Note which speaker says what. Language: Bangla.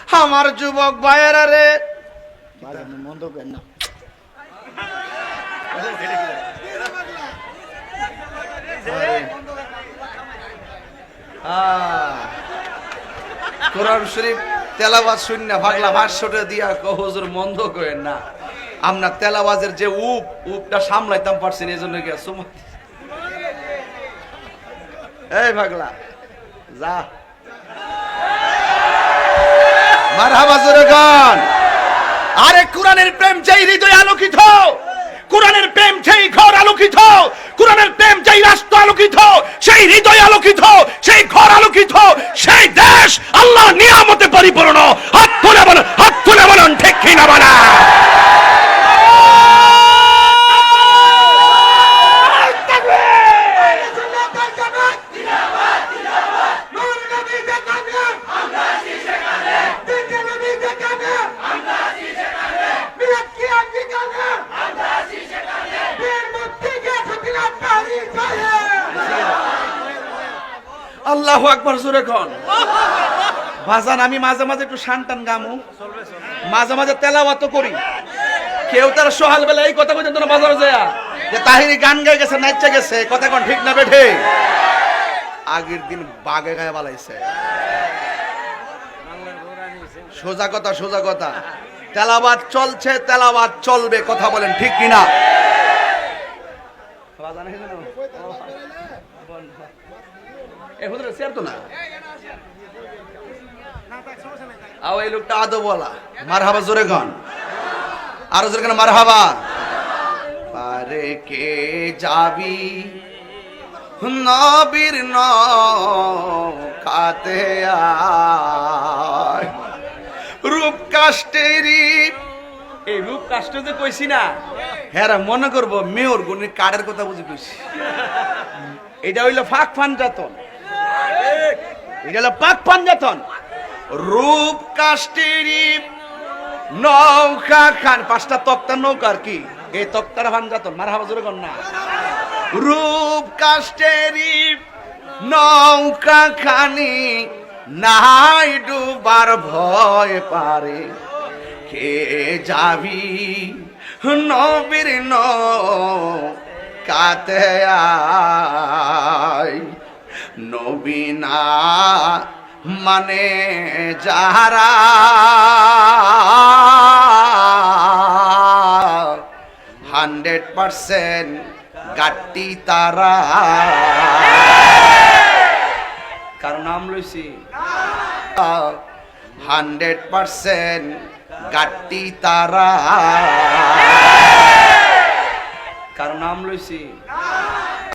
Speaker 1: আমার যুবক ভাইয়েরা রে,
Speaker 2: মন্দ করেন না।
Speaker 1: কোরআন শরীফ তেলাওয়াজ শূন্য ভাগলা 500 দিয়া হুজুর মন্দ করেন না। আমরা তেলাওয়াজের যে উপটা সামলাইতাম পারছেন, এই জন্য গিয়া সুমা। এই ভাগলা যা মারহাবা জোরে গান। আরে কোরআনের প্রেম যেই হৃদয় আলোকিত, কোরআনের প্রেম যেই ঘর আলোকিত, কোরআনের প্রেম যেই রাষ্ট্র আলোকিত, সেই হৃদয় আলোকিত, সেই ঘর আলোকিত, সেই দেশ আল্লাহ নিয়ামতে পরিপূর্ণ। হাত তুলে বলুন, হাত তুলে বলুন ঠিক কি না বলা। আল্লাহু আকবার জোরে কোন। ভাজান আমি মাঝে মাঝে একটু শানটান গামু, মাঝে মাঝে তেলাওয়াত করি। কেউ তার সকাল বেলা এই কথা কইতেন না বাজারে যায় যে তাহিরি গান গাই গেছে, নাচতে গেছে, কথা কোন ঠিক না বেঠে? আগের দিন বাগে গায়ে বালাইছে। সোজা কথা, সোজা কথা। তেলাওয়াত চলছে, তেলাওয়াত চলবে, কথা বলেন ঠিক কিনা? বাজান হেন এ হুজুর শেয়ার তো না। আও এই লোকটা আদব বলা। মারহাবা জোরে গান, আরো জোরে গান মারহাবা। পারে কে যাবি নবীর নৌকাতে আয়, রূপ কাষ্টেরি। এই রূপ কাষ্ট যে কইছি না, হ্যাঁ মনে করবো মেয়র গুণের কার্ডের কথা বুঝি কইছি। এটা হইলো ফাঁক পাঞ্জাতন, এটা হলো পাক পাঞ্জাতন। রূপ কাষ্টেরি নৌকা খান, 5টা তক্তা নৌকার কি এই তক্তার পাঞ্জাতন। মারহাবা জোরে কোন না। রূপ কাষ্টেরি নৌকা খানি নাই ডুবার ভয় পারে, কে যাবি নবীর নৌকাতে আয়। নবী না মানে যারা, 100% গাটি তারা। কারণ নাম লইছি 100% গাটি তারা, কারণ নাম লইছি